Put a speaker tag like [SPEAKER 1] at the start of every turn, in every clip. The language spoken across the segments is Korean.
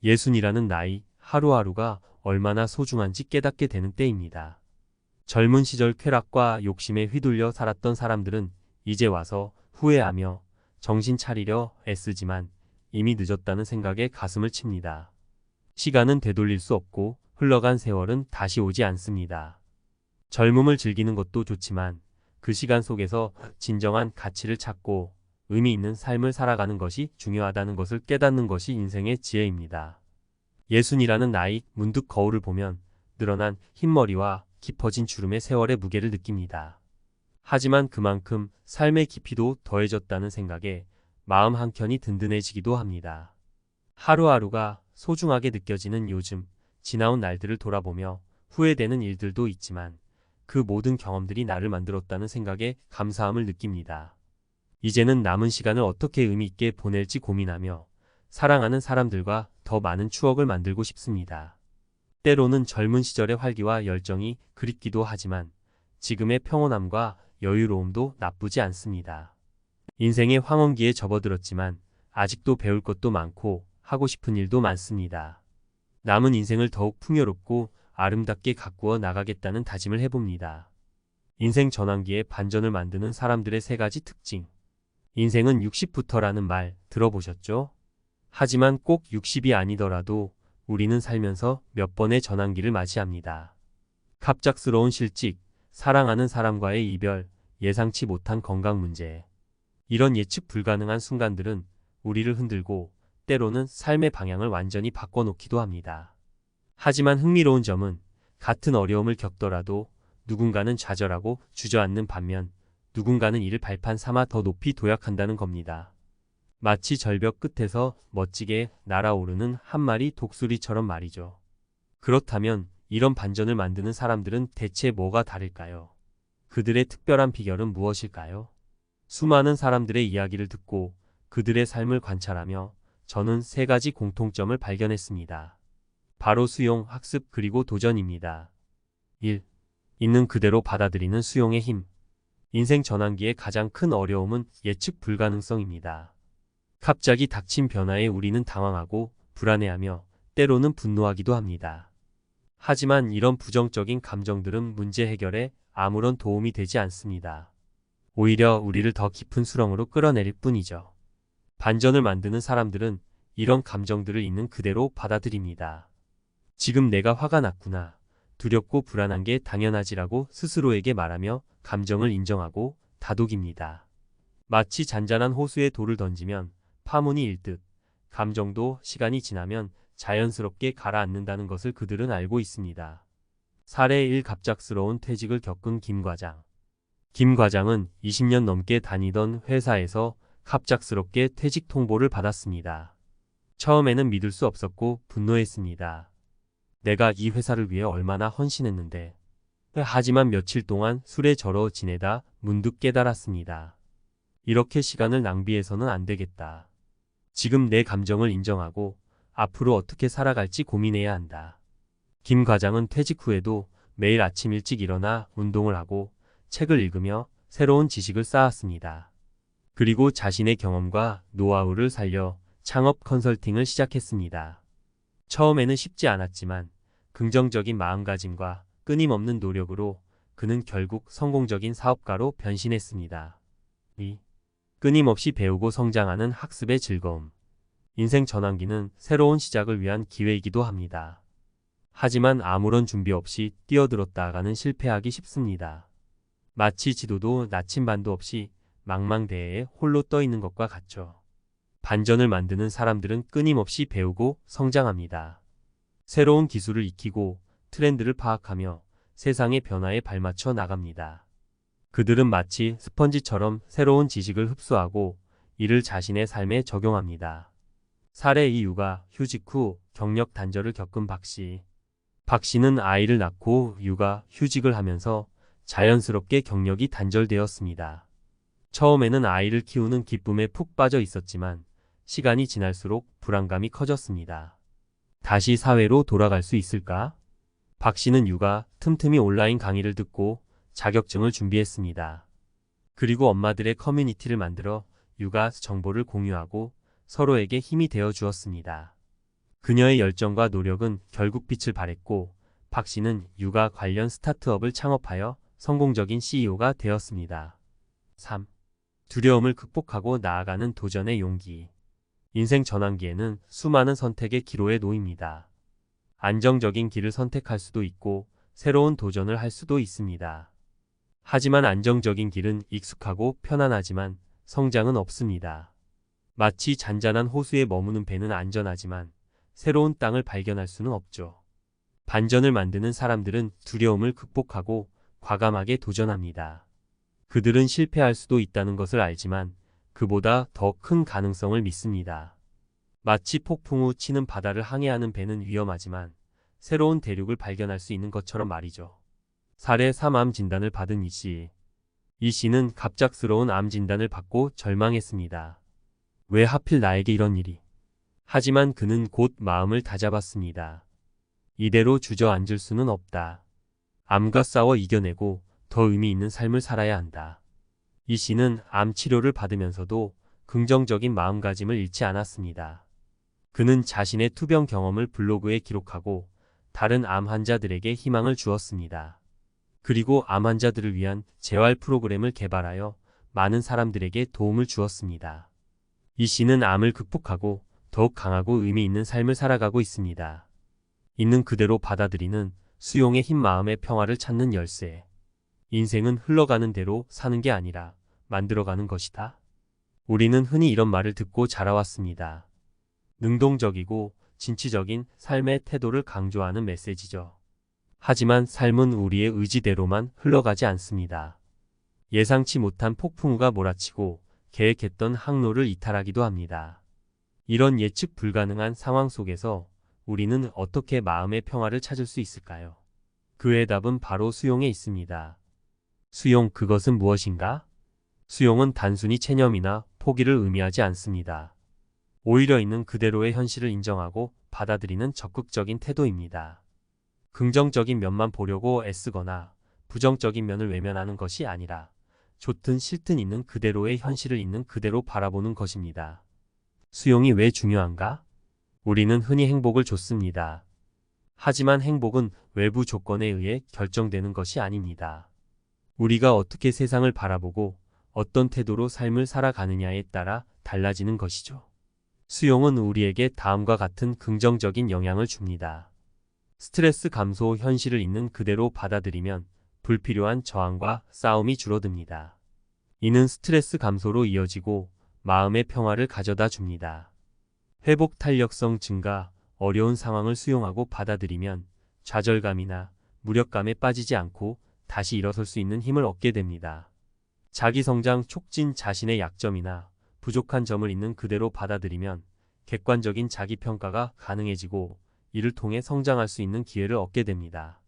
[SPEAKER 1] 예순이라는 나이, 하루하루가 얼마나 소중한지 깨닫게 되는 때입니다. 젊은 시절 쾌락과 욕심에 휘둘려 살았던 사람들은 이제 와서 후회하며 정신 차리려 애쓰지만 이미 늦었다는 생각에 가슴을 칩니다. 시간은 되돌릴 수 없고 흘러간 세월은 다시 오지 않습니다. 젊음을 즐기는 것도 좋지만 그 시간 속에서 진정한 가치를 찾고 의미 있는 삶을 살아가는 것이 중요하다는 것을 깨닫는 것이 인생의 지혜입니다. 예순이라는 나이, 문득 거울을 보면 늘어난 흰머리와 깊어진 주름의 세월의 무게를 느낍니다. 하지만 그만큼 삶의 깊이도 더해졌다는 생각에 마음 한켠이 든든해지기도 합니다. 하루하루가 소중하게 느껴지는 요즘, 지나온 날들을 돌아보며 후회되는 일들도 있지만 그 모든 경험들이 나를 만들었다는 생각에 감사함을 느낍니다. 이제는 남은 시간을 어떻게 의미 있게 보낼지 고민하며 사랑하는 사람들과 더 많은 추억을 만들고 싶습니다. 때로는 젊은 시절의 활기와 열정이 그립기도 하지만 지금의 평온함과 여유로움도 나쁘지 않습니다. 인생의 황혼기에 접어들었지만 아직도 배울 것도 많고 하고 싶은 일도 많습니다. 남은 인생을 더욱 풍요롭고 아름답게 가꾸어 나가겠다는 다짐을 해봅니다. 인생 전환기에 반전을 만드는 사람들의 세 가지 특징. 인생은 60부터라는 말 들어보셨죠? 하지만 꼭 60이 아니더라도 우리는 살면서 몇 번의 전환기를 맞이합니다. 갑작스러운 실직, 사랑하는 사람과의 이별, 예상치 못한 건강 문제. 이런 예측 불가능한 순간들은 우리를 흔들고 때로는 삶의 방향을 완전히 바꿔놓기도 합니다. 하지만 흥미로운 점은 같은 어려움을 겪더라도 누군가는 좌절하고 주저앉는 반면 누군가는 이를 발판 삼아 더 높이 도약한다는 겁니다. 마치 절벽 끝에서 멋지게 날아오르는 한 마리 독수리처럼 말이죠. 그렇다면 이런 반전을 만드는 사람들은 대체 뭐가 다를까요? 그들의 특별한 비결은 무엇일까요? 수많은 사람들의 이야기를 듣고 그들의 삶을 관찰하며 저는 세 가지 공통점을 발견했습니다. 바로 수용, 학습, 그리고 도전입니다. 1. 있는 그대로 받아들이는 수용의 힘. 인생 전환기의 가장 큰 어려움은 예측 불가능성입니다. 갑자기 닥친 변화에 우리는 당황하고 불안해하며 때로는 분노하기도 합니다. 하지만 이런 부정적인 감정들은 문제 해결에 아무런 도움이 되지 않습니다. 오히려 우리를 더 깊은 수렁으로 끌어내릴 뿐이죠. 반전을 만드는 사람들은 이런 감정들을 있는 그대로 받아들입니다. 지금 내가 화가 났구나. 두렵고 불안한 게 당연하지라고 스스로에게 말하며 감정을 인정하고 다독입니다. 마치 잔잔한 호수에 돌을 던지면 파문이 일듯 감정도 시간이 지나면 자연스럽게 가라앉는다는 것을 그들은 알고 있습니다. 사례 1. 갑작스러운 퇴직을 겪은 김 과장. 김 과장은 20년 넘게 다니던 회사에서 갑작스럽게 퇴직 통보를 받았습니다. 처음에는 믿을 수 없었고 분노했습니다. 내가 이 회사를 위해 얼마나 헌신했는데. 하지만 며칠 동안 술에 절어 지내다 문득 깨달았습니다. 이렇게 시간을 낭비해서는 안 되겠다. 지금 내 감정을 인정하고 앞으로 어떻게 살아갈지 고민해야 한다. 김 과장은 퇴직 후에도 매일 아침 일찍 일어나 운동을 하고 책을 읽으며 새로운 지식을 쌓았습니다. 그리고 자신의 경험과 노하우를 살려 창업 컨설팅을 시작했습니다. 처음에는 쉽지 않았지만 긍정적인 마음가짐과 끊임없는 노력으로 그는 결국 성공적인 사업가로 변신했습니다. 2. 끊임없이 배우고 성장하는 학습의 즐거움. 인생 전환기는 새로운 시작을 위한 기회이기도 합니다. 하지만 아무런 준비 없이 뛰어들었다가는 실패하기 쉽습니다. 마치 지도도 나침반도 없이 망망대해에 홀로 떠 있는 것과 같죠. 반전을 만드는 사람들은 끊임없이 배우고 성장합니다. 새로운 기술을 익히고 트렌드를 파악하며 세상의 변화에 발맞춰 나갑니다. 그들은 마치 스펀지처럼 새로운 지식을 흡수하고 이를 자신의 삶에 적용합니다. 사례 2. 육아, 휴직 후 경력 단절을 겪은 박 씨. 박 씨는 아이를 낳고 육아, 휴직을 하면서 자연스럽게 경력이 단절되었습니다. 처음에는 아이를 키우는 기쁨에 푹 빠져 있었지만 시간이 지날수록 불안감이 커졌습니다. 다시 사회로 돌아갈 수 있을까? 박 씨는 육아, 틈틈이 온라인 강의를 듣고 자격증을 준비했습니다. 그리고 엄마들의 커뮤니티를 만들어 육아 정보를 공유하고 서로에게 힘이 되어 주었습니다. 그녀의 열정과 노력은 결국 빛을 발했고 박 씨는 육아 관련 스타트업을 창업하여 성공적인 CEO가 되었습니다. 3. 두려움을 극복하고 나아가는 도전의 용기. 인생 전환기에는 수많은 선택의 기로에 놓입니다. 안정적인 길을 선택할 수도 있고 새로운 도전을 할 수도 있습니다. 하지만 안정적인 길은 익숙하고 편안하지만 성장은 없습니다. 마치 잔잔한 호수에 머무는 배는 안전하지만 새로운 땅을 발견할 수는 없죠. 반전을 만드는 사람들은 두려움을 극복하고 과감하게 도전합니다. 그들은 실패할 수도 있다는 것을 알지만 그보다 더 큰 가능성을 믿습니다. 마치 폭풍 후 치는 바다를 항해하는 배는 위험하지만 새로운 대륙을 발견할 수 있는 것처럼 말이죠. 사례 3. 암 진단을 받은 이 씨. 이 씨는 갑작스러운 암 진단을 받고 절망했습니다. 왜 하필 나에게 이런 일이? 하지만 그는 곧 마음을 다잡았습니다. 이대로 주저앉을 수는 없다. 암과 싸워 이겨내고 더 의미 있는 삶을 살아야 한다. 이 씨는 암 치료를 받으면서도 긍정적인 마음가짐을 잃지 않았습니다. 그는 자신의 투병 경험을 블로그에 기록하고 다른 암 환자들에게 희망을 주었습니다. 그리고 암 환자들을 위한 재활 프로그램을 개발하여 많은 사람들에게 도움을 주었습니다. 이 씨는 암을 극복하고 더욱 강하고 의미 있는 삶을 살아가고 있습니다. 있는 그대로 받아들이는 수용의 힘, 마음의 평화를 찾는 열쇠. 인생은 흘러가는 대로 사는 게 아니라 만들어가는 것이다. 우리는 흔히 이런 말을 듣고 자라왔습니다. 능동적이고 진취적인 삶의 태도를 강조하는 메시지죠. 하지만 삶은 우리의 의지대로만 흘러가지 않습니다. 예상치 못한 폭풍우가 몰아치고 계획했던 항로를 이탈하기도 합니다. 이런 예측 불가능한 상황 속에서 우리는 어떻게 마음의 평화를 찾을 수 있을까요? 그의 답은 바로 수용에 있습니다. 수용, 그것은 무엇인가? 수용은 단순히 체념이나 포기를 의미하지 않습니다. 오히려 있는 그대로의 현실을 인정하고 받아들이는 적극적인 태도입니다. 긍정적인 면만 보려고 애쓰거나 부정적인 면을 외면하는 것이 아니라 좋든 싫든 있는 그대로의 현실을 있는 그대로 바라보는 것입니다. 수용이 왜 중요한가? 우리는 흔히 행복을 좇습니다. 하지만 행복은 외부 조건에 의해 결정되는 것이 아닙니다. 우리가 어떻게 세상을 바라보고 어떤 태도로 삶을 살아가느냐에 따라 달라지는 것이죠. 수용은 우리에게 다음과 같은 긍정적인 영향을 줍니다. 스트레스 감소, 현실을 있는 그대로 받아들이면 불필요한 저항과 싸움이 줄어듭니다. 이는 스트레스 감소로 이어지고 마음의 평화를 가져다 줍니다. 회복 탄력성 증가, 어려운 상황을 수용하고 받아들이면 좌절감이나 무력감에 빠지지 않고 다시 일어설 수 있는 힘을 얻게 됩니다. 자기성장 촉진, 자신의 약점이나 부족한 점을 있는 그대로 받아들이면 객관적인 자기평가가 가능해지고 이를 통해 성장할 수 있는 기회를 얻게 됩니다.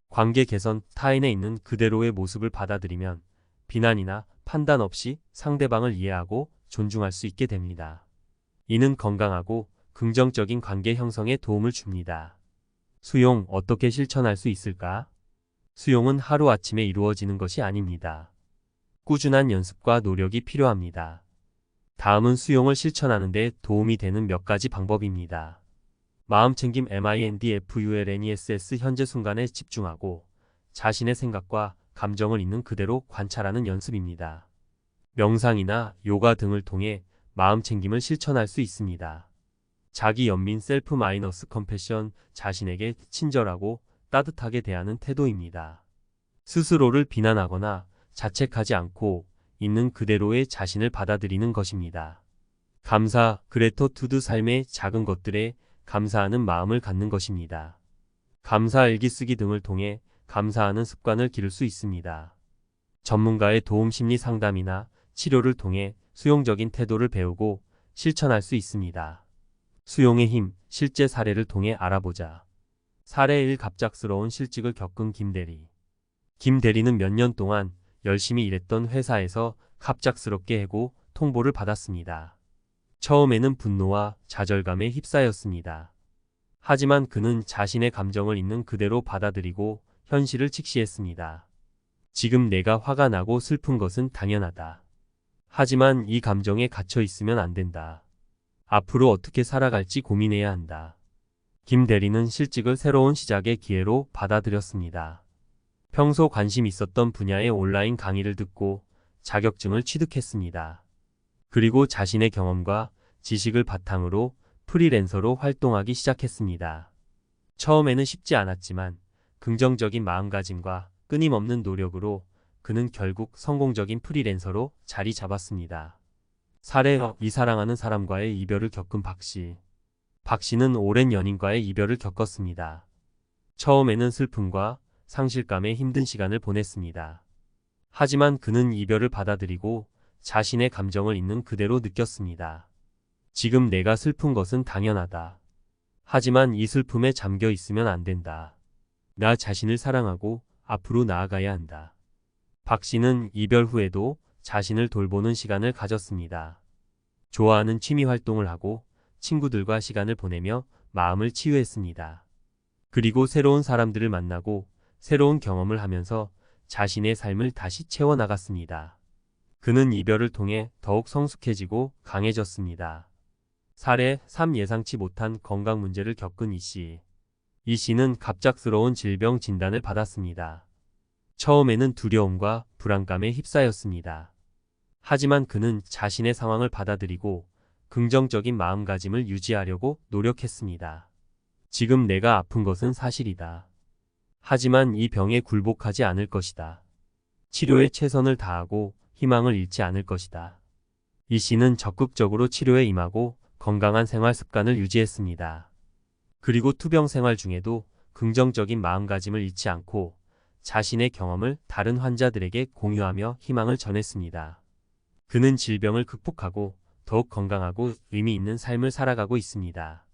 [SPEAKER 1] 관계 개선, 타인에 있는 그대로의 모습을 받아들이면 비난이나 판단 없이 상대방을 이해하고 존중할 수 있게 됩니다. 이는 건강하고 긍정적인 관계 형성에 도움을 줍니다. 수용, 어떻게 실천할 수 있을까? 수용은 하루아침에 이루어지는 것이 아닙니다. 꾸준한 연습과 노력이 필요합니다. 다음은 수용을 실천하는 데 도움이 되는 몇 가지 방법입니다. 마음챙김, mindfulness, 현재 순간에 집중하고 자신의 생각과 감정을 있는 그대로 관찰하는 연습입니다. 명상이나 요가 등을 통해 마음챙김을 실천할 수 있습니다. 자기 연민, 셀프 마이너스 컴패션, 자신에게 친절하고 따뜻하게 대하는 태도입니다. 스스로를 비난하거나 자책하지 않고 있는 그대로의 자신을 받아들이는 것입니다. 감사, 그래티튜드, 삶의 작은 것들에 감사하는 마음을 갖는 것입니다. 감사 일기 쓰기 등을 통해 감사하는 습관을 기를 수 있습니다. 전문가의 도움, 심리 상담이나 치료를 통해 수용적인 태도를 배우고 실천할 수 있습니다. 수용의 힘, 실제 사례를 통해 알아보자. 사례 1. 갑작스러운 실직을 겪은 김대리. 김대리는 몇 년 동안 열심히 일했던 회사에서 갑작스럽게 해고 통보를 받았습니다. 처음에는 분노와 좌절감에 휩싸였습니다. 하지만 그는 자신의 감정을 있는 그대로 받아들이고 현실을 직시했습니다. 지금 내가 화가 나고 슬픈 것은 당연하다. 하지만 이 감정에 갇혀 있으면 안 된다. 앞으로 어떻게 살아갈지 고민해야 한다. 김 대리는 실직을 새로운 시작의 기회로 받아들였습니다. 평소 관심 있었던 분야의 온라인 강의를 듣고 자격증을 취득했습니다. 그리고 자신의 경험과 지식을 바탕으로 프리랜서로 활동하기 시작했습니다. 처음에는 쉽지 않았지만 긍정적인 마음가짐과 끊임없는 노력으로 그는 결국 성공적인 프리랜서로 자리 잡았습니다. 사례 이 사랑하는 사람과의 이별을 겪은 박 씨. 박 씨는 오랜 연인과의 이별을 겪었습니다. 처음에는 슬픔과 상실감에 힘든 시간을 보냈습니다. 하지만 그는 이별을 받아들이고 자신의 감정을 있는 그대로 느꼈습니다. 지금 내가 슬픈 것은 당연하다. 하지만 이 슬픔에 잠겨 있으면 안 된다. 나 자신을 사랑하고 앞으로 나아가야 한다. 박 씨는 이별 후에도 자신을 돌보는 시간을 가졌습니다. 좋아하는 취미 활동을 하고 친구들과 시간을 보내며 마음을 치유했습니다. 그리고 새로운 사람들을 만나고 새로운 경험을 하면서 자신의 삶을 다시 채워나갔습니다. 그는 이별을 통해 더욱 성숙해지고 강해졌습니다. 사례 3. 예상치 못한 건강 문제를 겪은 이 씨. 이 씨는 갑작스러운 질병 진단을 받았습니다. 처음에는 두려움과 불안감에 휩싸였습니다. 하지만 그는 자신의 상황을 받아들이고 긍정적인 마음가짐을 유지하려고 노력했습니다. 지금 내가 아픈 것은 사실이다. 하지만 이 병에 굴복하지 않을 것이다. 치료에 최선을 다하고 희망을 잃지 않을 것이다. 이 씨는 적극적으로 치료에 임하고 건강한 생활 습관을 유지했습니다. 그리고 투병 생활 중에도 긍정적인 마음가짐을 잃지 않고 자신의 경험을 다른 환자들에게 공유하며 희망을 전했습니다. 그는 질병을 극복하고 더욱 건강하고 의미 있는 삶을 살아가고 있습니다.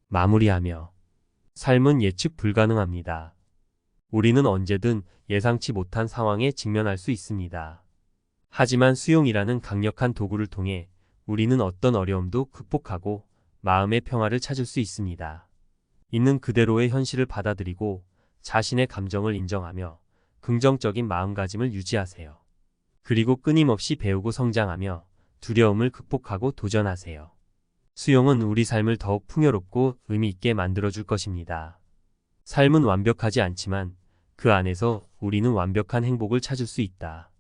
[SPEAKER 1] 마무리하며 삶은 예측 불가능합니다. 우리는 언제든 예상치 못한 상황에 직면할 수 있습니다. 하지만 수용이라는 강력한 도구를 통해 우리는 어떤 어려움도 극복하고 마음의 평화를 찾을 수 있습니다. 있는 그대로의 현실을 받아들이고 자신의 감정을 인정하며 긍정적인 마음가짐을 유지하세요. 그리고 끊임없이 배우고 성장하며 두려움을 극복하고 도전하세요. 수용은 우리 삶을 더욱 풍요롭고 의미 있게 만들어줄 것입니다. 삶은 완벽하지 않지만 그 안에서 우리는 완벽한 행복을 찾을 수 있다.